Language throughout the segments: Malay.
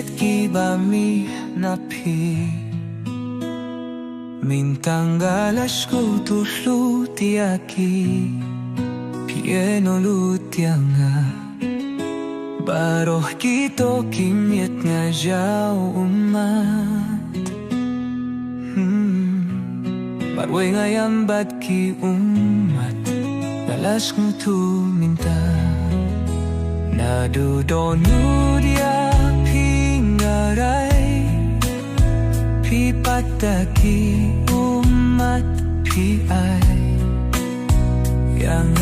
Piset kibami napi Mintang galas ko tulo tiaki Pieno lutianga Baroh kito kimyet nga jaw umat Marway ngayam bat ki umat Galas kong tuminta Nadudonu dia pingaray Pipataki umat pi ay Yang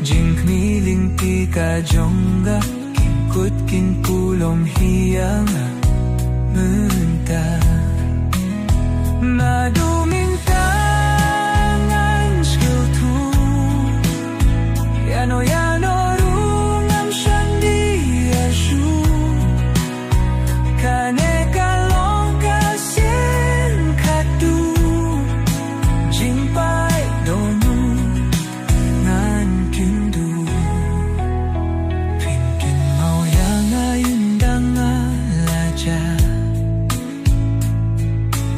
Jing kmiling pi kajongga Kinkut kinkulom hiyanga Munta Madumintangan skutu Yano rungam shandi ashu Kane kalong kasien katu Jingpai donu ngan kindu Pinkin mau yang ayundang alaja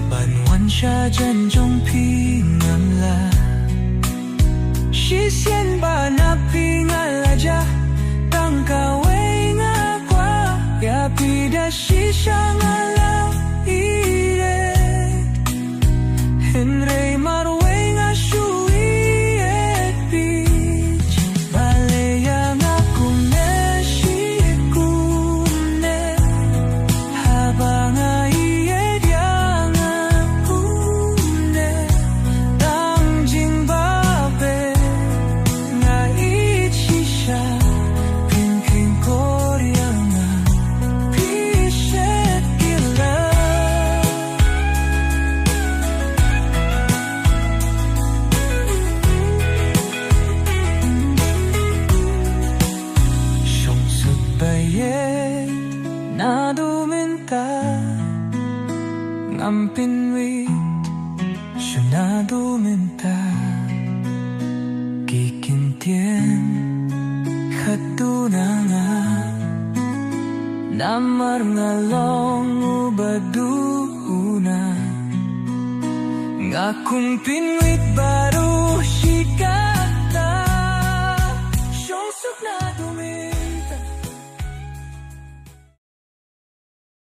Banwan siya janjong pingamla Shisyen ba na pingalaja Tangkaway nga kwa Yapida shisha ngala iret Henry marway nga shuiet beach Balaya nga kumeshikune Habang ayed yang apune Tangjing babe nga ichisha Pinking korya nga piset gila Siyong sugbayet naduminta Ngampinwi siya naduminta Kikintien katunanga Namar ngalong ubaduna Ngakong pinwit baru shika